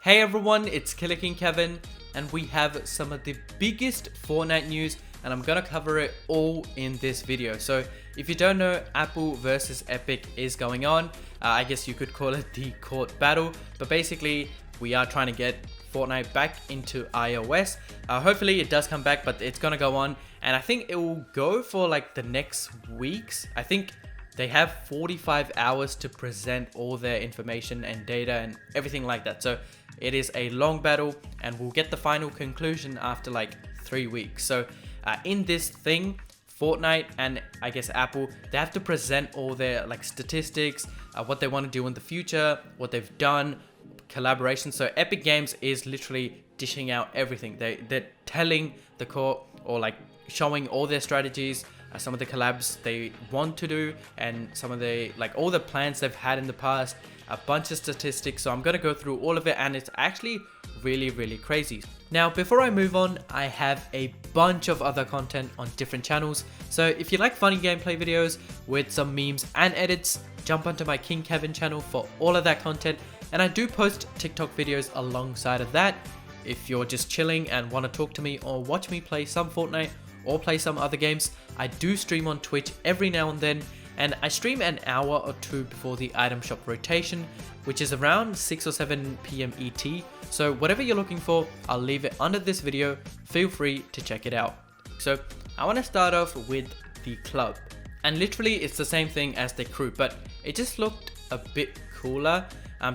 Hey everyone, it's KillerKingKevin, and we have some of the biggest Fortnite news, and I'm gonna cover it all in this video. So if you don't know, Apple versus Epic is going on. I guess you could call it the court battle, but basically we are trying to get Fortnite back into iOS. Hopefully it does come back, but it's gonna go on, and I think it will go for like the next weeks. I think they have 45 hours to present all their information and data and everything like that. So it is a long battle, and we'll get the final conclusion after like 3 weeks. So in this thing, Fortnite and I guess Apple, they have to present all their like statistics, what they want to do in the future, what they've done, collaboration. So Epic Games is literally dishing out everything. They're telling the court, or like showing all their strategies, some of the collabs they want to do, and some of the like all the plans they've had in the past, a bunch of statistics. So I'm going to go through all of it, and it's actually really crazy. Now before I move on, I have a bunch of other content on different channels, so if you like funny gameplay videos with some memes and edits, jump onto my King Kevin channel for all of that content. And I do post TikTok videos alongside of that. If you're just chilling and want to talk to me or watch me play some Fortnite or play some other games, I do stream on Twitch every now and then, and I stream an hour or two before the item shop rotation, which is around 6 or 7 PM ET. So whatever you're looking for, I'll leave it under this video. Feel free to check it out. So I want to start off with the club, and literally it's the same thing as the crew, but it just looked a bit cooler.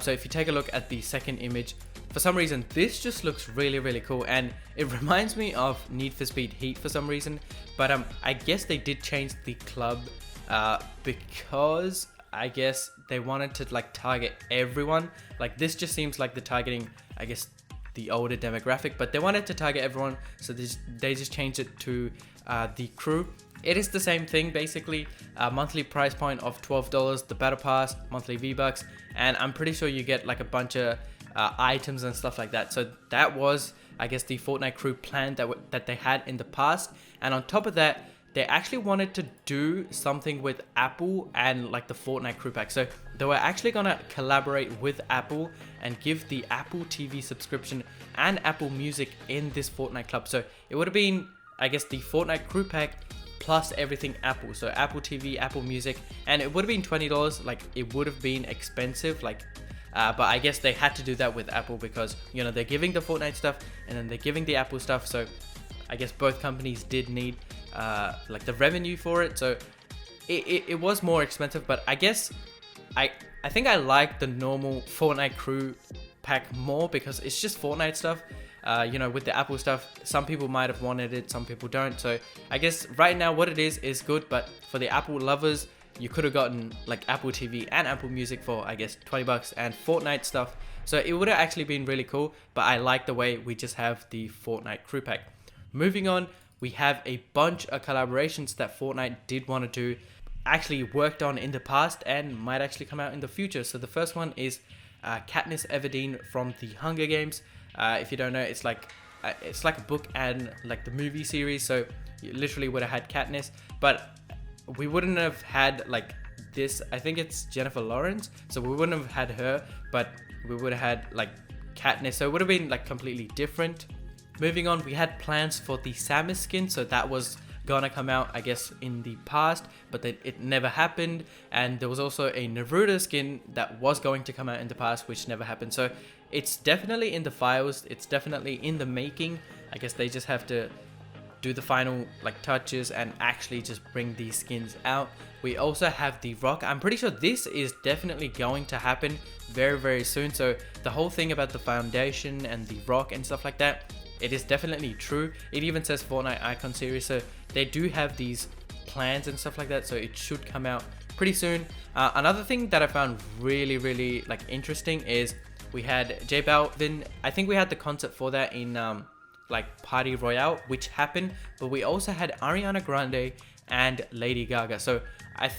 So if you take a look at the second image, for some reason this just looks really cool, and it reminds me of Need for Speed Heat for some reason. But I guess they did change the club because I guess they wanted to like target everyone. Like this just seems like they're targeting, I guess, the older demographic, but they wanted to target everyone, so they just changed it to the crew. It is the same thing basically, monthly price point of $12, the battle pass, monthly V-Bucks, and I'm pretty sure you get like a bunch of items and stuff like that. So that was, I guess, the Fortnite crew plan that they had in the past. And on top of that, they actually wanted to do something with Apple and like the Fortnite crew pack. So they were actually gonna collaborate with Apple and give the Apple TV subscription and Apple Music in this Fortnite club. So it would have been, I guess, the Fortnite crew pack plus everything Apple. So Apple TV, Apple Music, and it would have been $20. Like it would have been expensive, like but I guess they had to do that with Apple because, you know, they're giving the Fortnite stuff and then they're giving the Apple stuff. So I guess both companies did need like the revenue for it. So it was more expensive, but I guess I think I like the normal Fortnite crew pack more because it's just Fortnite stuff. You know, with the Apple stuff, some people might have wanted it, some people don't. So I guess right now what it is good, but for the Apple lovers, you could have gotten like Apple TV and Apple Music for, I guess, $20 and Fortnite stuff. So it would have actually been really cool, but I like the way we just have the Fortnite crew pack. Moving on, we have a bunch of collaborations that Fortnite did want to do, actually worked on in the past and might actually come out in the future. So the first one is Katniss Everdeen from the Hunger Games. If you don't know, it's like a book and like the movie series. So you literally would have had Katniss, but we wouldn't have had like this. I think it's Jennifer Lawrence, so we wouldn't have had her, but we would have had like Katniss, so it would have been like completely different. Moving on, we had plans for the Samus skin, so that was gonna come out, I guess, in the past, but then it never happened. And there was also a Naruto skin that was going to come out in the past, which never happened. So it's definitely in the files, it's definitely in the making. I guess they just have to do the final like touches and actually just bring these skins out. We also have the Rock. I'm pretty sure this is definitely going to happen very soon. So the whole thing about the foundation and the Rock and stuff like that, it is definitely true. It even says Fortnite Icon series, so they do have these plans and stuff like that, so it should come out pretty soon. Another thing that I found really like interesting is we had J Balvin. I think we had the concert for that in like Party Royale, which happened, but we also had Ariana Grande and Lady Gaga. So I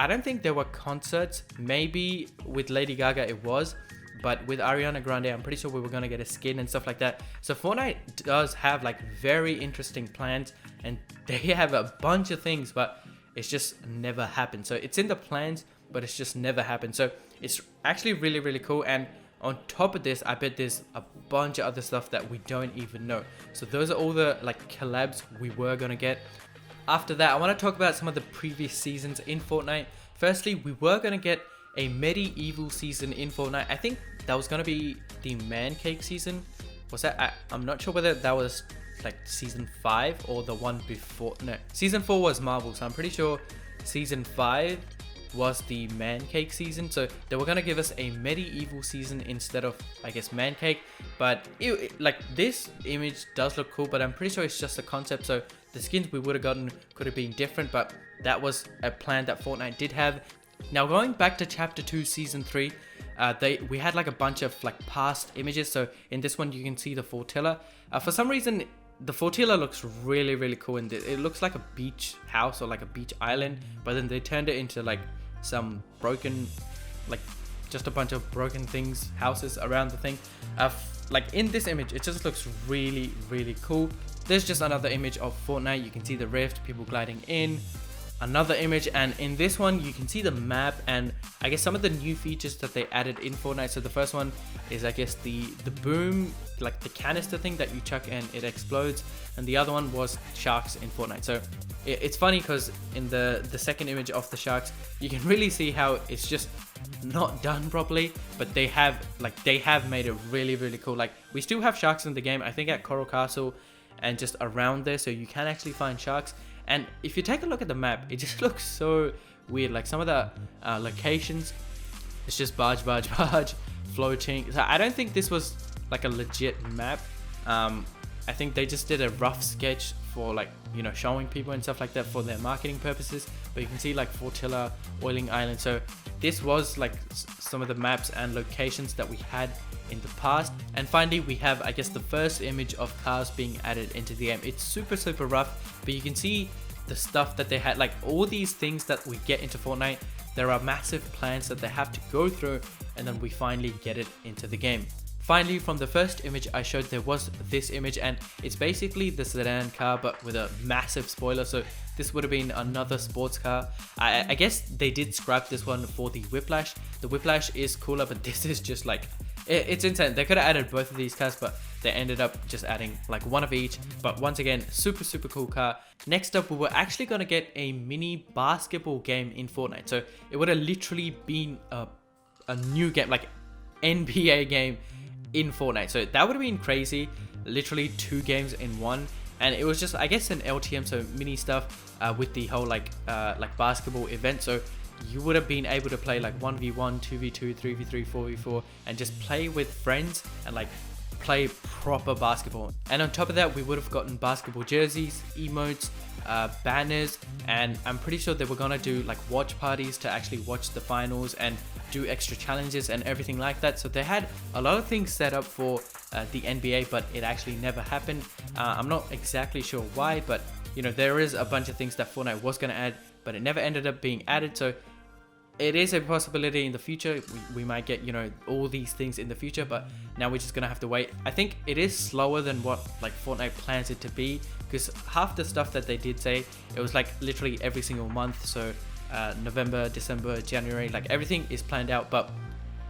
don't think there were concerts. Maybe with Lady Gaga it was, but with Ariana Grande, I'm pretty sure we were gonna get a skin and stuff like that. So Fortnite does have like very interesting plans, and they have a bunch of things, but it's just never happened. So it's in the plans, but it's just never happened. So it's actually really cool. And On top of this, I bet there's a bunch of other stuff that we don't even know. So those are all the like collabs we were gonna get. After that, I want to talk about some of the previous seasons in Fortnite. Firstly, we were gonna get a medieval season in Fortnite. I think that was gonna be the man cake season. Was that? I'm not sure whether that was like season 5 or the one before. No, season 4 was Marvel, so I'm pretty sure season 5 was the man cake season. So they were gonna give us a medieval season instead of, I guess, man cake. But like this image does look cool, but I'm pretty sure it's just a concept. So the skins we would have gotten could have been different, but that was a plan that Fortnite did have. Now going back to chapter 2 season 3, we had like a bunch of like past images. So in this one you can see the Fortilla. For some reason the Fortilla looks really cool, and it looks like a beach house or like a beach island, but then they turned it into like some broken, like just a bunch of broken things, houses around the thing. Like in this image, it just looks really cool. There's just another image of Fortnite. You can see the rift, people gliding in. Another image, and in this one you can see the map and I guess some of the new features that they added in Fortnite. So the first one is, I guess, the boom, like the canister thing that you chuck and it explodes, and the other one was sharks in Fortnite. So it's funny because in the second image of the sharks, you can really see how it's just not done properly, but they have made it really cool. Like we still have sharks in the game, I think at Coral Castle and just around there, so you can actually find sharks. And if you take a look at the map, it just looks so weird. Like some of the locations, it's just barge, floating. So I don't think this was like a legit map. I think they just did a rough sketch for like, you know, showing people and stuff like that for their marketing purposes. But you can see like Fortilla, Oiling Island. So this was like some of the maps and locations that we had in the past. And finally we have, I guess, the first image of cars being added into the game. It's super rough, but you can see the stuff that they had, like all these things that we get into Fortnite. There are massive plans that they have to go through, and then we finally get it into the game. Finally, from the first image I showed, there was this image, and it's basically the sedan car but with a massive spoiler. So this would have been another sports car. I guess they did scrap this one for the Whiplash. The Whiplash is cooler, but this is just like, it's insane. They could have added both of these cars, but they ended up just adding like one of each. But once again, super cool car. Next up, we were actually going to get a mini basketball game in Fortnite. So it would have literally been a new game, like NBA game in Fortnite. So that would have been crazy. Literally 2 games in one. And it was just, I guess, an LTM, so mini stuff with the whole like basketball event. So you would have been able to play like 1v1, 2v2, 3v3, 4v4, and just play with friends and like play proper basketball. And on top of that, we would have gotten basketball jerseys, emotes, banners, and I'm pretty sure they were gonna do like watch parties to actually watch the finals and do extra challenges and everything like that. So they had a lot of things set up for the NBA, but it actually never happened. I'm not exactly sure why, but you know, there is a bunch of things that Fortnite was gonna add, but it never ended up being added. So it is a possibility in the future. We might get, you know, all these things in the future, but now we're just gonna have to wait. I think it is slower than what like Fortnite plans it to be, because half the stuff that they did say, it was like literally every single month. So November, December, January, like everything is planned out, but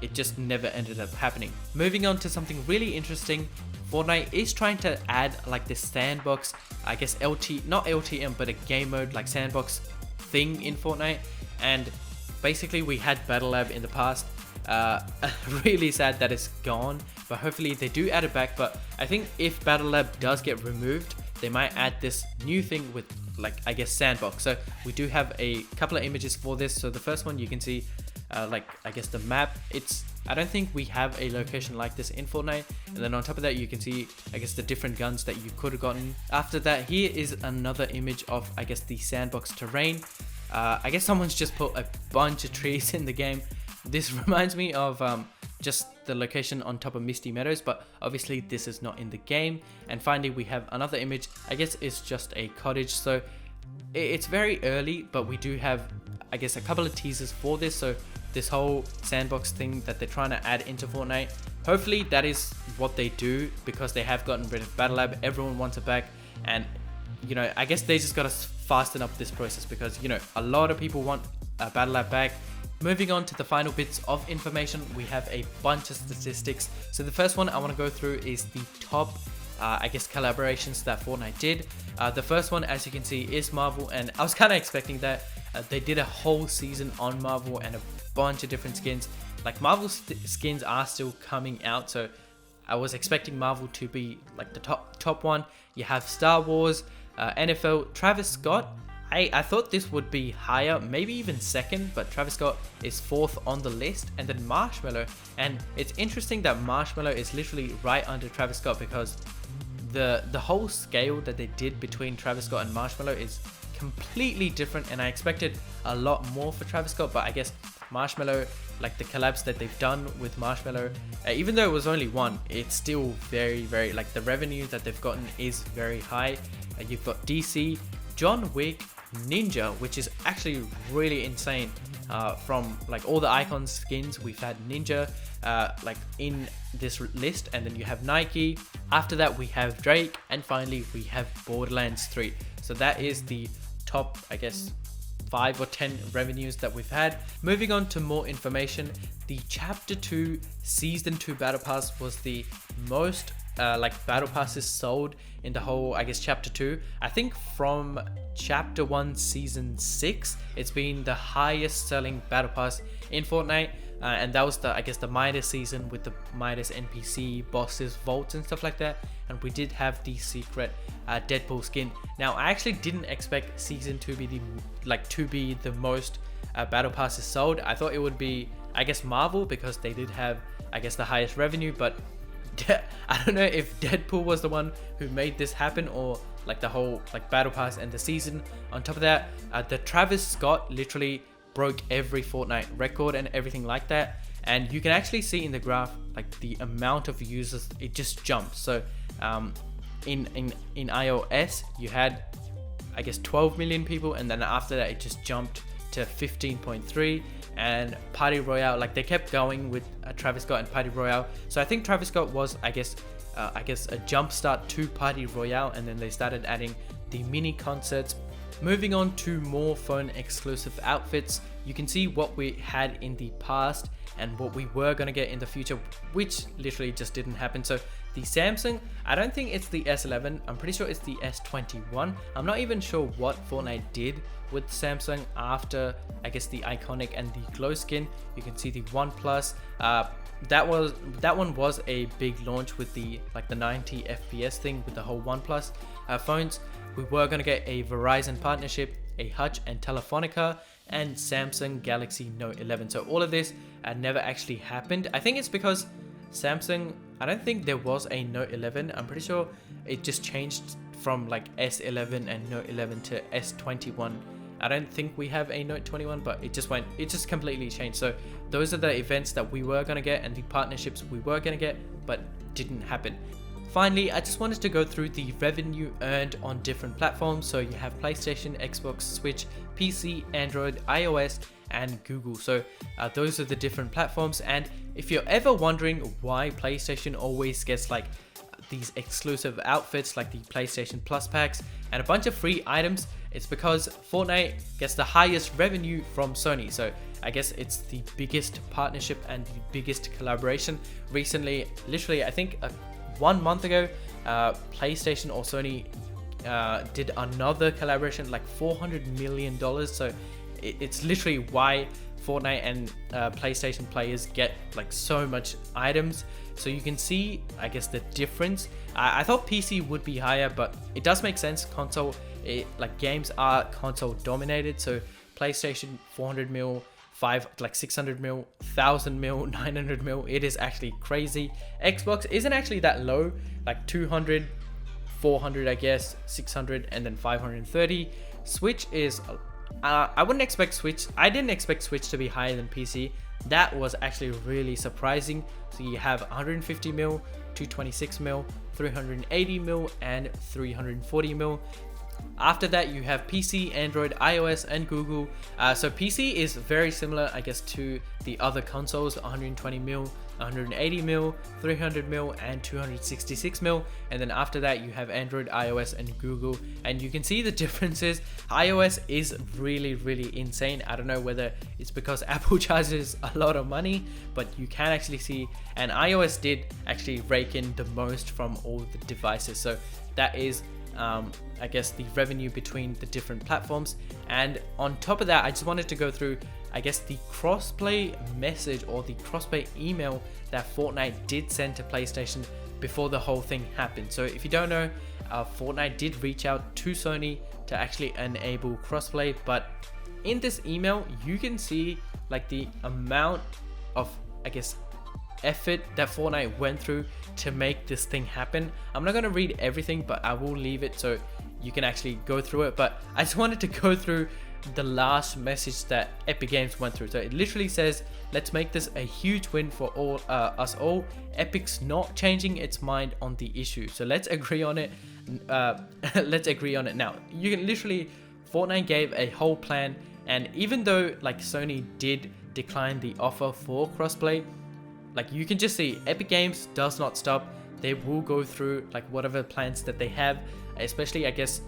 it just never ended up happening. Moving on to something really interesting, Fortnite is trying to add like this sandbox, I guess not LTM, but a game mode like sandbox thing in Fortnite. And basically we had Battle Lab in the past. Really sad that it's gone, but hopefully they do add it back. But I think if Battle Lab does get removed, they might add this new thing with like, I guess, sandbox. So we do have a couple of images for this. So the first one you can see like, I guess, the map. I don't think we have a location like this in Fortnite. And then on top of that, you can see, I guess, the different guns that you could have gotten. After that, here is another image of, I guess, the sandbox terrain. I guess someone's just put a bunch of trees in the game. This reminds me of just the location on top of Misty Meadows, but obviously this is not in the game. And finally, we have another image. I guess it's just a cottage. So it's very early, but we do have, I guess, a couple of teasers for this. So this whole sandbox thing that they're trying to add into Fortnite, hopefully that is what they do, because they have gotten rid of Battle Lab. Everyone wants it back, and you know, I guess they just gotta fasten up this process, because you know, a lot of people want Battle Lab back. Moving on to the final bits of information, we have a bunch of statistics. So the first one I want to go through is the top collaborations that Fortnite did. The first one, as you can see, is Marvel, and I was kind of expecting that. They did a whole season on Marvel and a bunch of different skins. Like Marvel skins are still coming out, so I was expecting Marvel to be like the top one. You have Star Wars, NFL, Travis Scott. I thought this would be higher, maybe even second, but Travis Scott is fourth on the list, and then Marshmello. And it's interesting that Marshmello is literally right under Travis Scott, because the whole scale that they did between Travis Scott and Marshmello is completely different, and I expected a lot more for Travis Scott, but I guess Marshmello, like the collabs that they've done with Marshmello, even though it was only one, it's still very, like the revenue that they've gotten is very high. You've got DC, John Wick, Ninja, which is actually really insane. From like all the icon skins, we've had Ninja like in this list, and then you have Nike. After that we have Drake, and finally we have Borderlands 3. So that is the top, I guess, 5 or 10 revenues that we've had. Moving on to more information, the Chapter 2 Season 2 Battle Pass was the most like battle passes sold in the whole, I guess, Chapter 2. I think from Chapter 1 Season 6, it's been the highest selling battle pass in Fortnite. And that was the, I guess, the Midas season with the Midas NPC, bosses, vaults and stuff like that. And we did have the secret Deadpool skin. Now, I actually didn't expect Season 2 to be the most battle passes sold. I thought it would be, I guess, Marvel, because they did have, I guess, the highest revenue. But I don't know if Deadpool was the one who made this happen, or like the whole like battle pass and the season. On top of that, the Travis Scott literally broke every Fortnite record and everything like that, and you can actually see in the graph like the amount of users, it just jumped. So in iOS you had, I guess, 12 million people, and then after that it just jumped to 15.3. and Party Royale, like they kept going with Travis Scott and Party Royale. So I think Travis Scott was, I guess a jump start to Party Royale, and then they started adding the mini concerts. Moving on to more phone exclusive outfits, you can see what we had in the past and what we were going to get in the future, which literally just didn't happen. So the Samsung, I don't think it's the S11, I'm pretty sure it's the S21. I'm not even sure what Fortnite did with Samsung after, I guess, the iconic and the glow skin. You can see the OnePlus, that one was a big launch with the like the 90 FPS thing with the whole OnePlus phones. We were going to get a Verizon partnership, a Hutch and Telefonica, and Samsung Galaxy Note 11. So all of this never actually happened. I think it's because Samsung, I don't think there was a Note 11. I'm pretty sure it just changed from like S11 and Note 11 to S21. I don't think we have a Note 21, but it just completely changed. So those are the events that we were going to get and the partnerships we were going to get, but didn't happen. Finally, I just wanted to go through the revenue earned on different platforms. So you have PlayStation, Xbox, Switch, PC, Android, iOS, and Google. So those are the different platforms. And if you're ever wondering why PlayStation always gets like these exclusive outfits like the PlayStation Plus packs and a bunch of free items, it's because Fortnite gets the highest revenue from Sony. So I guess it's the biggest partnership and the biggest collaboration recently. Literally, I think 1 month ago, PlayStation or Sony did another collaboration, like $400 million. So it's literally why Fortnite and PlayStation players get like so much items. So you can see, I guess, the difference. I thought PC would be higher, but it does make sense. Console, like games are console dominated. So PlayStation 400 mil, 600 mil, 1000 mil, 900 mil. It is actually crazy. Xbox isn't actually that low, like 200, 400, I guess, 600, and then 530. Switch is I didn't expect Switch to be higher than PC. That was actually really surprising. So you have 150 mil, 226 mil, 380 mil, and 340 mil. After that, you have PC, Android, iOS, and Google. So PC is very similar, I guess, to the other consoles, 120 mil, 180 mil, 300 mil, and 266 mil. And then after that you have Android, iOS, and Google, and you can see the differences. iOS is really insane. I don't know whether it's because Apple charges a lot of money, but you can actually see, and iOS did actually rake in the most from all the devices. So that is I guess the revenue between the different platforms. And on top of that, I just wanted to go through, I guess, the crossplay message or the crossplay email that Fortnite did send to PlayStation before the whole thing happened. So if you don't know, Fortnite did reach out to Sony to actually enable crossplay, but in this email you can see like the amount of, I guess, effort that Fortnite went through to make this thing happen. I'm not going to read everything, but I will leave it so you can actually go through it. But I just wanted to go through the last message that Epic Games went through. So it literally says, let's make this a huge win for all us all. Epic's not changing its mind on the issue, so let's agree on it. Let's agree on it now. You can literally, Fortnite gave a whole plan, and even though like Sony did decline the offer for crossplay, like you can just see Epic Games does not stop. They will go through like whatever plans that they have, especially I guess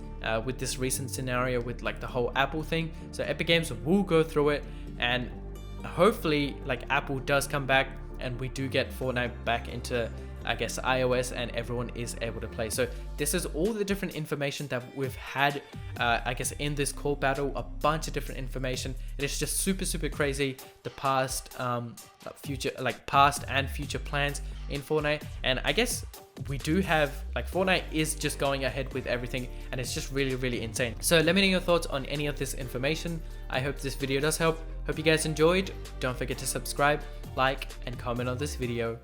with this recent scenario with like the whole Apple thing. So Epic Games will go through it, and hopefully like Apple does come back and we do get Fortnite back into, I guess, iOS, and everyone is able to play. So this is all the different information that we've had, I guess, in this call battle. A bunch of different information. It is just super crazy, the past, future, like past and future plans in Fortnite. And I guess we do have, like, Fortnite is just going ahead with everything, and it's just really insane. So let me know your thoughts on any of this information. I hope this video does help. Hope you guys enjoyed. Don't forget to subscribe, like, and comment on this video.